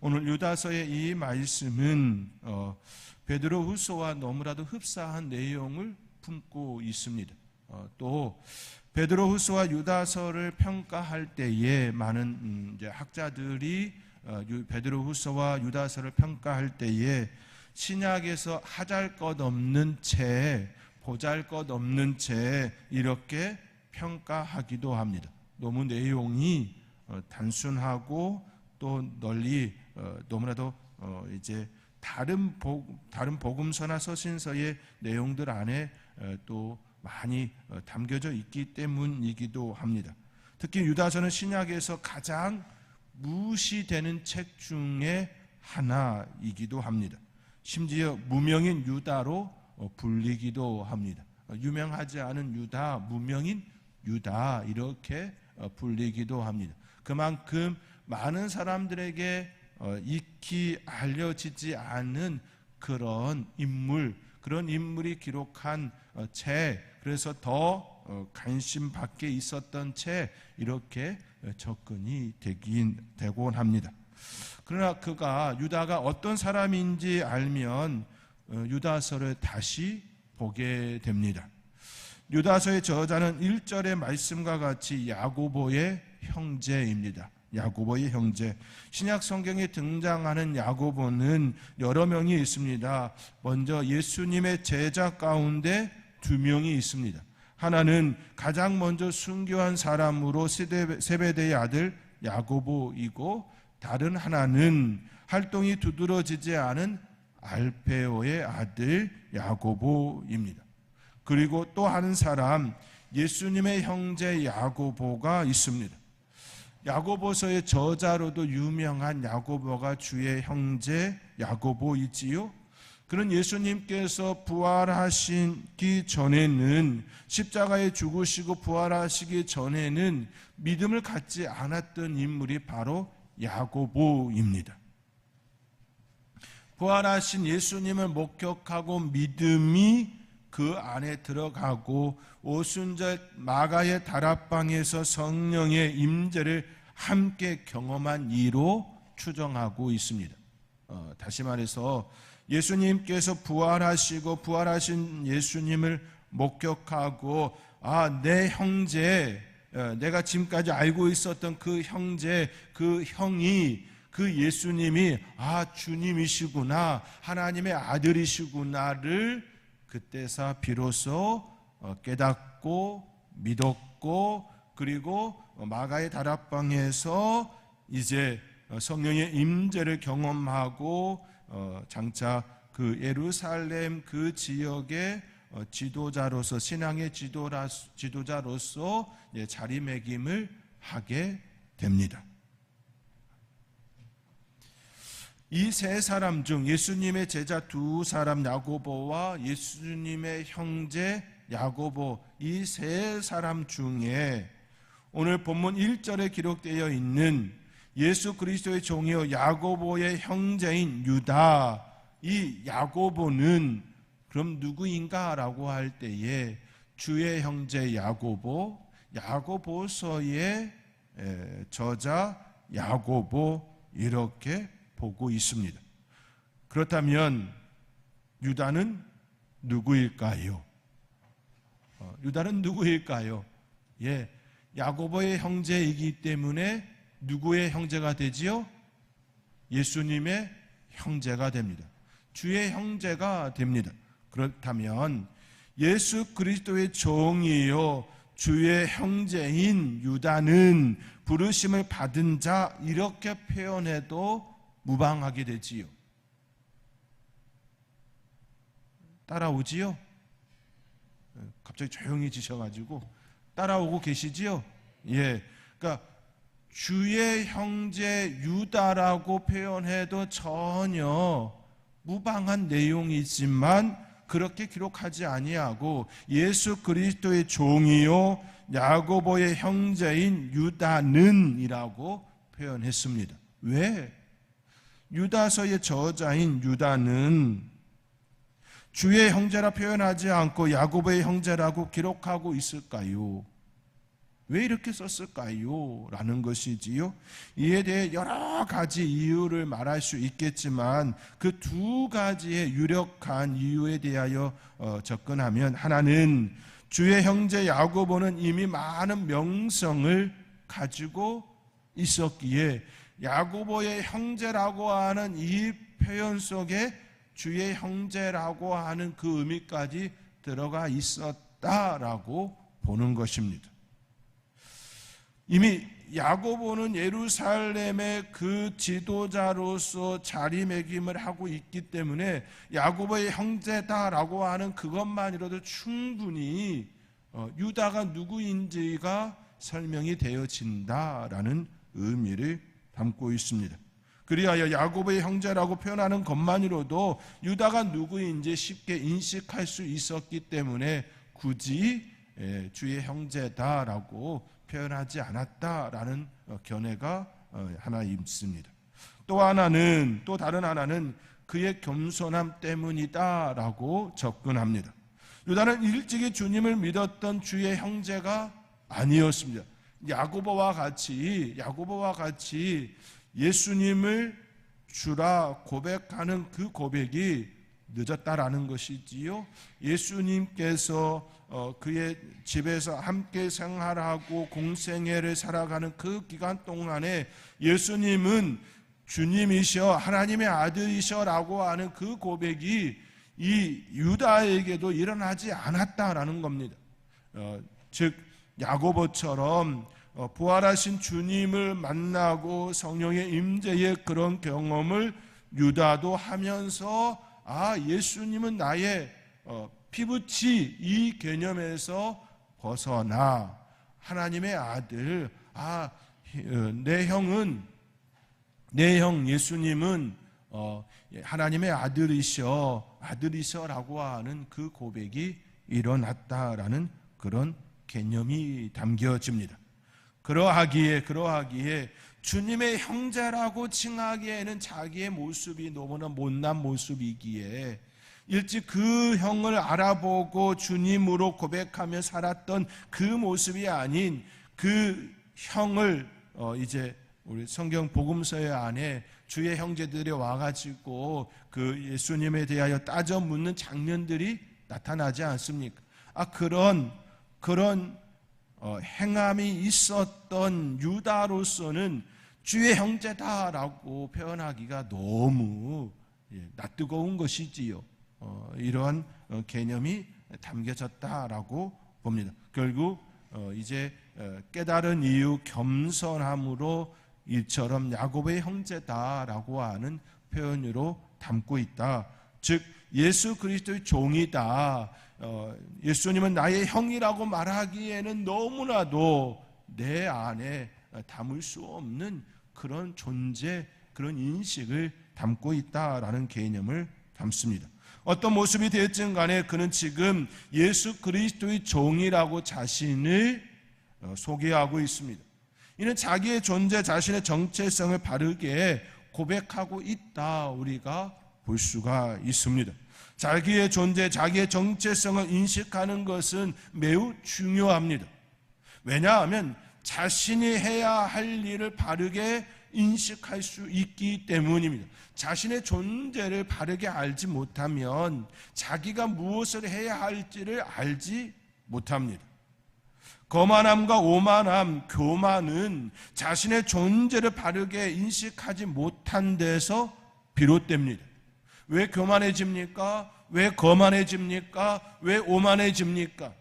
오늘 유다서의 이 말씀은 베드로후서와 너무나도 흡사한 내용을 품고 있습니다. 또 베드로후서와 유다서를 평가할 때에 많은 이제 학자들이 베드로후서와 유다서를 평가할 때에 신약에서 하잘것없는 채, 보잘것없는 채 이렇게 평가하기도 합니다. 너무 내용이 단순하고 또 널리 너무나도 이제 다른 복음서나 서신서의 내용들 안에 또 많이 담겨져 있기 때문이기도 합니다. 특히 유다서는 신약에서 가장 무시되는 책 중에 하나이기도 합니다. 심지어 무명인 유다로 불리기도 합니다. 유명하지 않은 유다, 무명인 유다 이렇게 불리기도 합니다. 그만큼 많은 사람들에게 익히 알려지지 않은 그런 인물이 기록한 책, 그래서 더 관심 밖에 있었던 책 이렇게 접근이 되곤 합니다. 그러나 유다가 어떤 사람인지 알면 유다서를 다시 보게 됩니다. 유다서의 저자는 1절의 말씀과 같이 야고보의 형제입니다. 야고보의 형제. 신약 성경에 등장하는 야고보는 여러 명이 있습니다. 먼저 예수님의 제자 가운데 2명이 있습니다. 하나는 가장 먼저 순교한 사람으로 세베대의 아들 야고보이고, 다른 하나는 활동이 두드러지지 않은 알페오의 아들 야고보입니다. 그리고 또 한 사람, 예수님의 형제 야고보가 있습니다. 야고보서의 저자로도 유명한 야고보가 주의 형제 야고보이지요. 그는 예수님께서 부활하시기 전에는, 십자가에 죽으시고 부활하시기 전에는 믿음을 갖지 않았던 인물이 바로 야고보입니다. 부활하신 예수님을 목격하고 믿음이 그 안에 들어가고 오순절 마가의 다락방에서 성령의 임재를 함께 경험한 이로 추정하고 있습니다. 다시 말해서 예수님께서 부활하시고 부활하신 예수님을 목격하고 내 형제, 내가 지금까지 알고 있었던 그 형제, 그 형이, 그 예수님이 주님이시구나, 하나님의 아들이시구나를 그때서 비로소 깨닫고 믿었고, 그리고 마가의 다락방에서 이제 성령의 임재를 경험하고 장차 그 예루살렘 그 지역의 지도자로서, 신앙의 지도자로서 자리매김을 하게 됩니다. 이 세 사람 중 예수님의 제자 2사람 야고보와 예수님의 형제 야고보, 이 세 사람 중에 오늘 본문 1절에 기록되어 있는 예수 그리스도의 종이요 야고보의 형제인 유다, 이 야고보는 그럼 누구인가 라고 할 때에 주의 형제 야고보, 야고보서의 저자 야고보 이렇게 보고 있습니다. 그렇다면 유다는 누구일까요? 유다는 누구일까요? 야고보의 형제이기 때문에 누구의 형제가 되지요? 예수님의 형제가 됩니다. 주의 형제가 됩니다. 그렇다면 예수 그리스도의 종이요 주의 형제인 유다는 부르심을 받은 자, 이렇게 표현해도 무방하게 되지요. 따라오지요? 갑자기 조용해지셔가지고 따라오고 계시지요? 그러니까 주의 형제 유다라고 표현해도 전혀 무방한 내용이지만 그렇게 기록하지 아니하고 예수 그리스도의 종이요 야고보의 형제인 유다는 이라고 표현했습니다. 왜? 유다서의 저자인 유다는 주의 형제라 표현하지 않고 야고보의 형제라고 기록하고 있을까요? 왜 이렇게 썼을까요? 라는 것이지요. 이에 대해 여러 가지 이유를 말할 수 있겠지만 그 두 가지의 유력한 이유에 대하여 접근하면, 하나는 주의 형제 야고보는 이미 많은 명성을 가지고 있었기에 야고보의 형제라고 하는 이 표현 속에 주의 형제라고 하는 그 의미까지 들어가 있었다라고 보는 것입니다. 이미 야고보는 예루살렘의 그 지도자로서 자리매김을 하고 있기 때문에 야고보의 형제다라고 하는 그것만으로도 충분히 유다가 누구인지가 설명이 되어진다라는 의미를 담고 있습니다. 그리하여 야고보의 형제라고 표현하는 것만으로도 유다가 누구인지 쉽게 인식할 수 있었기 때문에 굳이 주의 형제다라고 표현하지 않았다라는 견해가 하나 있습니다. 또 다른 하나는 그의 겸손함 때문이다라고 접근합니다. 유다는 일찍이 주님을 믿었던 주의 형제가 아니었습니다. 야고보와 같이 예수님을 주라 고백하는 그 고백이 늦었다라는 것이지요. 예수님께서 그의 집에서 함께 생활하고 공생애를 살아가는 그 기간 동안에 예수님은 주님이셔, 하나님의 아들이셔라고 하는 그 고백이 이 유다에게도 일어나지 않았다라는 겁니다. 즉 야고보처럼 부활하신 주님을 만나고 성령의 임재의 그런 경험을 유다도 하면서 예수님은 나의 피부치 이 개념에서 벗어나 하나님의 아들, 내 형 예수님은 하나님의 아들이셔라고 하는 그 고백이 일어났다라는 그런 개념이 담겨집니다. 그러하기에 주님의 형제라고 칭하기에는 자기의 모습이 너무나 못난 모습이기에 일찍 그 형을 알아보고 주님으로 고백하며 살았던 그 모습이 아닌 그 형을 이제 우리 성경 복음서의 안에 주의 형제들이 와가지고 그 예수님에 대하여 따져 묻는 장면들이 나타나지 않습니까? 그런 행함이 있었던 유다로서는 주의 형제다라고 표현하기가 너무 낯뜨거운 것이지요. 이러한 개념이 담겨졌다라고 봅니다. 결국 이제 깨달은 이유 겸손함으로 이처럼 야고보의 형제다라고 하는 표현으로 담고 있다. 즉 예수 그리스도의 종이다. 예수님은 나의 형이라고 말하기에는 너무나도 내 안에 담을 수 없는 그런 존재, 그런 인식을 담고 있다라는 개념을 담습니다. 어떤 모습이 되었든 간에 그는 지금 예수 그리스도의 종이라고 자신을 소개하고 있습니다. 이는 자기의 존재, 자신의 정체성을 바르게 고백하고 있다 우리가 볼 수가 있습니다. 자기의 존재, 자기의 정체성을 인식하는 것은 매우 중요합니다. 왜냐하면 자신이 해야 할 일을 바르게 인식할 수 있기 때문입니다. 자신의 존재를 바르게 알지 못하면 자기가 무엇을 해야 할지를 알지 못합니다. 거만함과 오만함, 교만은 자신의 존재를 바르게 인식하지 못한 데서 비롯됩니다. 왜 교만해집니까? 왜 거만해집니까? 왜 오만해집니까?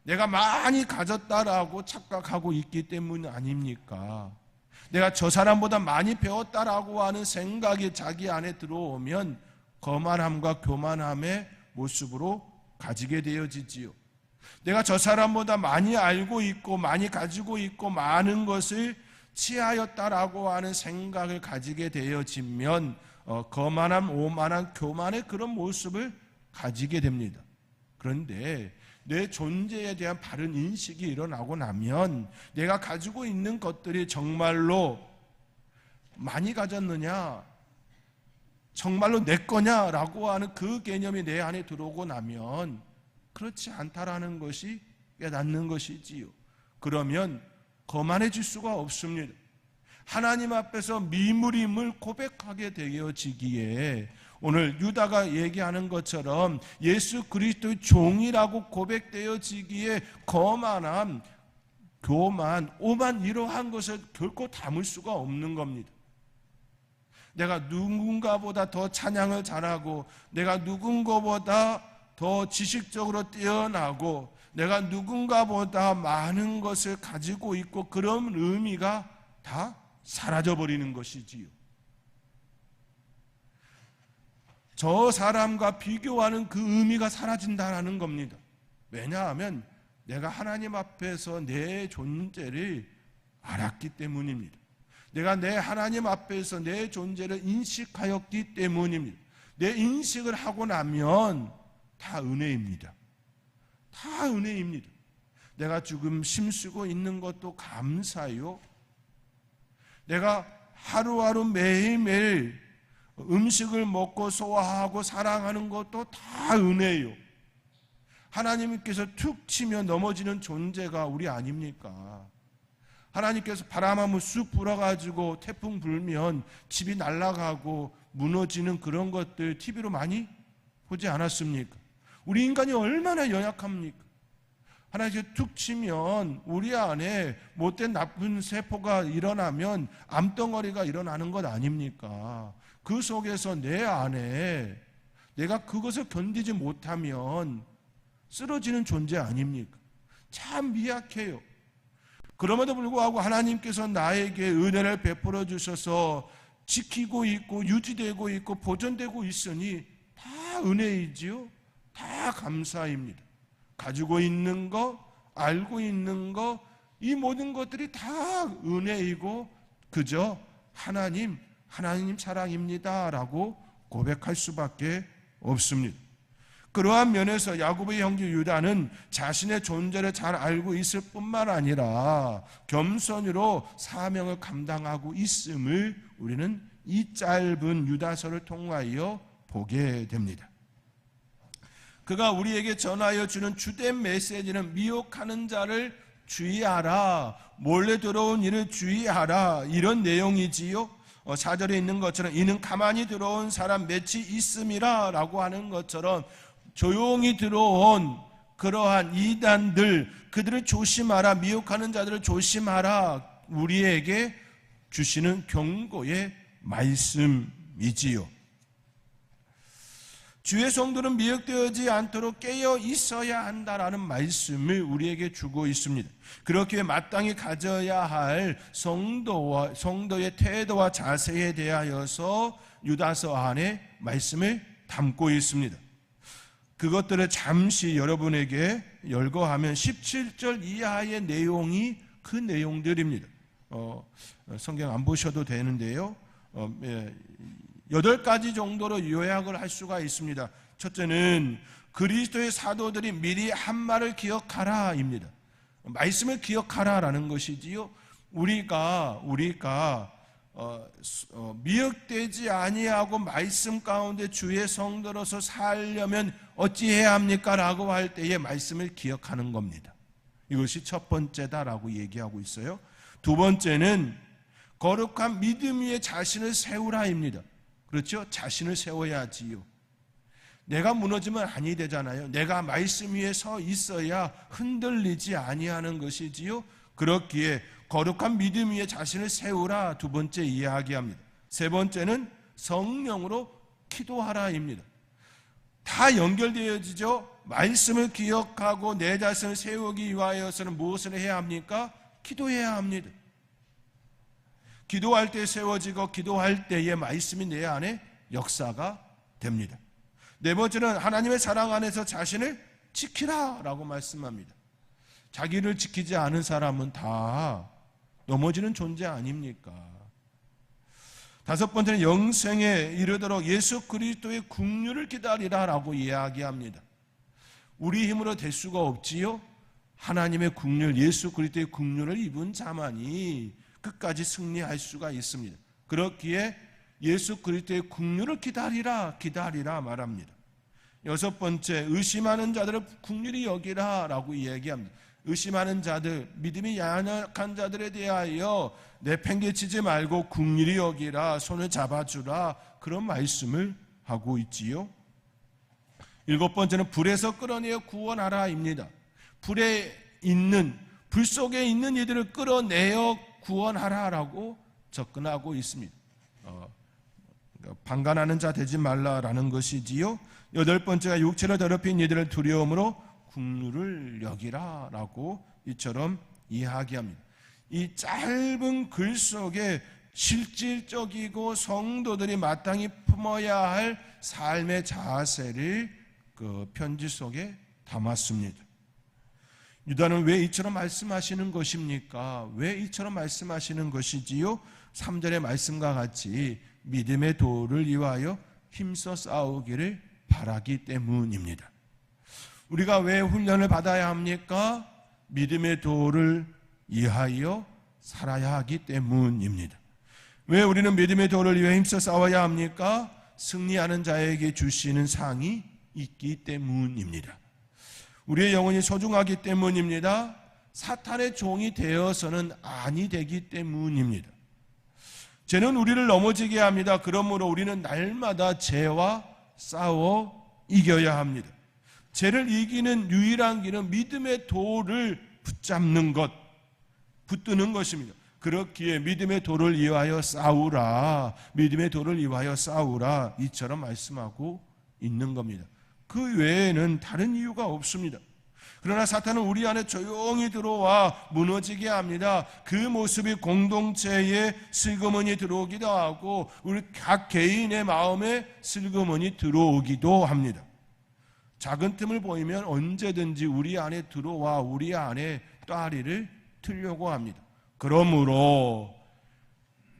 내가 많이 가졌다라고 착각하고 있기 때문 아닙니까? 내가 저 사람보다 많이 배웠다라고 하는 생각이 자기 안에 들어오면 거만함과 교만함의 모습으로 가지게 되어지지요. 내가 저 사람보다 많이 알고 있고 많이 가지고 있고 많은 것을 취하였다라고 하는 생각을 가지게 되어지면 거만함, 오만함, 교만의 그런 모습을 가지게 됩니다. 그런데 내 존재에 대한 바른 인식이 일어나고 나면 내가 가지고 있는 것들이 정말로 많이 가졌느냐, 정말로 내 거냐라고 하는 그 개념이 내 안에 들어오고 나면 그렇지 않다라는 것이 깨닫는 것이지요. 그러면 거만해질 수가 없습니다. 하나님 앞에서 미물임을 고백하게 되어지기에 오늘 유다가 얘기하는 것처럼 예수 그리스도의 종이라고 고백되어지기에 거만함, 교만, 오만 이러한 것을 결코 담을 수가 없는 겁니다. 내가 누군가보다 더 찬양을 잘하고 내가 누군가보다 더 지식적으로 뛰어나고 내가 누군가보다 많은 것을 가지고 있고 그런 의미가 다 사라져버리는 것이지요. 저 사람과 비교하는 그 의미가 사라진다는 겁니다. 왜냐하면 내가 하나님 앞에서 내 존재를 알았기 때문입니다. 내가 내 하나님 앞에서 내 존재를 인식하였기 때문입니다. 내 인식을 하고 나면 다 은혜입니다. 다 은혜입니다. 내가 지금 힘쓰고 있는 것도 감사요. 내가 하루하루 매일매일 음식을 먹고 소화하고 사랑하는 것도 다 은혜요. 하나님께서 툭 치면 넘어지는 존재가 우리 아닙니까? 하나님께서 바람 한번 쑥 불어가지고 태풍 불면 집이 날아가고 무너지는 그런 것들 TV로 많이 보지 않았습니까? 우리 인간이 얼마나 연약합니까? 하나님께서 툭 치면 우리 안에 못된 나쁜 세포가 일어나면 암덩어리가 일어나는 것 아닙니까? 그 속에서 내 안에 내가 그것을 견디지 못하면 쓰러지는 존재 아닙니까? 참 미약해요. 그럼에도 불구하고 하나님께서 나에게 은혜를 베풀어 주셔서 지키고 있고 유지되고 있고 보존되고 있으니 다 은혜이지요. 다 감사입니다. 가지고 있는 거, 알고 있는 거, 이 모든 것들이 다 은혜이고 그저 하나님 사랑입니다 라고 고백할 수밖에 없습니다. 그러한 면에서 야곱의 형제 유다는 자신의 존재를 잘 알고 있을 뿐만 아니라 겸손으로 사명을 감당하고 있음을 우리는 이 짧은 유다서를 통하여 보게 됩니다. 그가 우리에게 전하여 주는 주된 메시지는 미혹하는 자를 주의하라, 몰래 들어온 이를 주의하라, 이런 내용이지요. 4절에 있는 것처럼 이는 가만히 들어온 사람 맺이 있음이라 라고 하는 것처럼 조용히 들어온 그러한 이단들, 그들을 조심하라, 미혹하는 자들을 조심하라, 우리에게 주시는 경고의 말씀이지요. 주의 성도는 미혹되지 않도록 깨어 있어야 한다라는 말씀을 우리에게 주고 있습니다. 그렇게 마땅히 가져야 할 성도의 태도와 자세에 대하여서 유다서 안에 말씀을 담고 있습니다. 그것들을 잠시 여러분에게 열거하면 17절 이하의 내용이 그 내용들입니다. 성경 안 보셔도 되는데요. 8가지 정도로 요약을 할 수가 있습니다. 첫째는 그리스도의 사도들이 미리 한 말을 기억하라입니다. 말씀을 기억하라라는 것이지요. 우리가 미혹되지 아니하고 말씀 가운데 주의 성도로서 살려면 어찌해야 합니까? 라고 할 때의 말씀을 기억하는 겁니다. 이것이 첫 번째다라고 얘기하고 있어요. 두 번째는 거룩한 믿음 위에 자신을 세우라입니다. 그렇죠? 자신을 세워야지요. 내가 무너지면 아니 되잖아요. 내가 말씀 위에 서 있어야 흔들리지 아니하는 것이지요. 그렇기에 거룩한 믿음 위에 자신을 세우라, 두 번째 이야기합니다. 세 번째는 성령으로 기도하라입니다. 다 연결되어지죠. 말씀을 기억하고 내 자신을 세우기 위하여서는 무엇을 해야 합니까? 기도해야 합니다. 기도할 때 세워지고 기도할 때의 말씀이 내 안에 역사가 됩니다. 네 번째는 하나님의 사랑 안에서 자신을 지키라라고 말씀합니다. 자기를 지키지 않은 사람은 다 넘어지는 존재 아닙니까? 다섯 번째는 영생에 이르도록 예수 그리스도의 긍휼을 기다리라라고 이야기합니다. 우리 힘으로 될 수가 없지요. 하나님의 긍휼, 예수 그리스도의 긍휼을 입은 자만이 끝까지 승리할 수가 있습니다. 그렇기에 예수 그리스도의 긍휼을 기다리라 말합니다. 여섯 번째, 의심하는 자들을 긍휼히 여기라라고 이야기합니다. 의심하는 자들, 믿음이 연약한 자들에 대하여 내팽개치지 말고 긍휼히 여기라, 손을 잡아주라, 그런 말씀을 하고 있지요. 7번째는 불에서 끌어내어 구원하라입니다. 불 속에 있는 이들을 끌어내어 구원하라라고 접근하고 있습니다. 방관하는 자 되지 말라라는 것이지요. 8번째가 육체를 더럽힌 이들을 두려움으로 긍휼을 여기라라고 이처럼 이야기합니다. 이 짧은 글 속에 실질적이고 성도들이 마땅히 품어야 할 삶의 자세를 그 편지 속에 담았습니다. 유다는 왜 이처럼 말씀하시는 것입니까? 왜 이처럼 말씀하시는 것이지요? 3절의 말씀과 같이 믿음의 도를 위하여 힘써 싸우기를 바라기 때문입니다. 우리가 왜 훈련을 받아야 합니까? 믿음의 도를 위하여 살아야 하기 때문입니다. 왜 우리는 믿음의 도를 위해 힘써 싸워야 합니까? 승리하는 자에게 주시는 상이 있기 때문입니다. 우리의 영혼이 소중하기 때문입니다. 사탄의 종이 되어서는 아니 되기 때문입니다. 죄는 우리를 넘어지게 합니다. 그러므로 우리는 날마다 죄와 싸워 이겨야 합니다. 죄를 이기는 유일한 길은 믿음의 도를 붙잡는 것, 붙드는 것입니다. 그렇기에 믿음의 도를 위하여 싸우라, 믿음의 도를 위하여 싸우라, 이처럼 말씀하고 있는 겁니다. 그 외에는 다른 이유가 없습니다. 그러나 사탄은 우리 안에 조용히 들어와 무너지게 합니다. 그 모습이 공동체에 슬그머니 들어오기도 하고 우리 각 개인의 마음에 슬그머니 들어오기도 합니다. 작은 틈을 보이면 언제든지 우리 안에 들어와 우리 안에 따리를 틀려고 합니다. 그러므로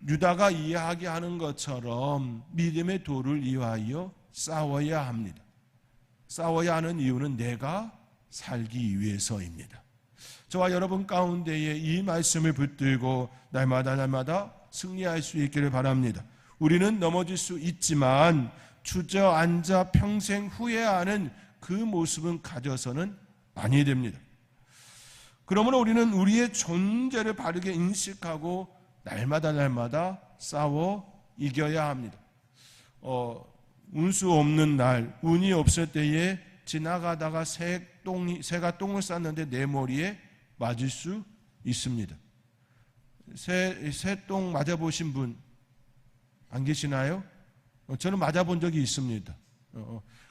유다가 이야기하는 것처럼 믿음의 도를 위하여 싸워야 합니다. 싸워야 하는 이유는 내가 살기 위해서입니다. 저와 여러분 가운데에 이 말씀을 붙들고 날마다 승리할 수 있기를 바랍니다. 우리는 넘어질 수 있지만 주저앉아 평생 후회하는 그 모습은 가져서는 아니 됩니다. 그러므로 우리는 우리의 존재를 바르게 인식하고 날마다 싸워 이겨야 합니다. 운수 없는 날, 운이 없을 때에 지나가다가 새가 똥을 쌌는데 내 머리에 맞을 수 있습니다. 새똥 맞아보신 분 안 계시나요? 저는 맞아본 적이 있습니다.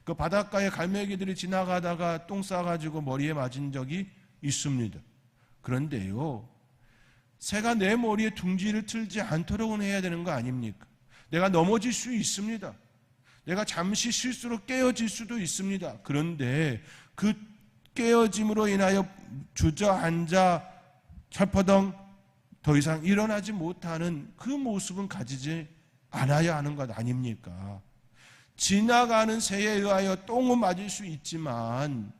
그 바닷가에 갈매기들이 지나가다가 똥 싸가지고 머리에 맞은 적이 있습니다. 그런데요, 새가 내 머리에 둥지를 틀지 않도록 해야 되는 거 아닙니까? 내가 넘어질 수 있습니다. 내가 잠시 실수로 깨어질 수도 있습니다. 그런데 그 깨어짐으로 인하여 주저앉아 철퍼덩 더 이상 일어나지 못하는 그 모습은 가지지 않아야 하는 것 아닙니까? 지나가는 새에 의하여 똥은 맞을 수 있지만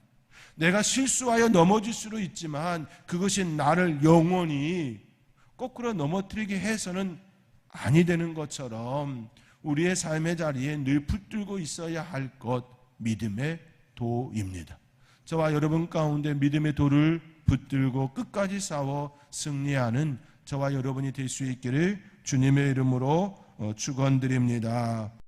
내가 실수하여 넘어질 수도 있지만 그것이 나를 영원히 거꾸로 넘어뜨리게 해서는 아니 되는 것처럼 우리의 삶의 자리에 늘 붙들고 있어야 할 것, 믿음의 도입니다. 저와 여러분 가운데 믿음의 도를 붙들고 끝까지 싸워 승리하는 저와 여러분이 될 수 있기를 주님의 이름으로 축원드립니다.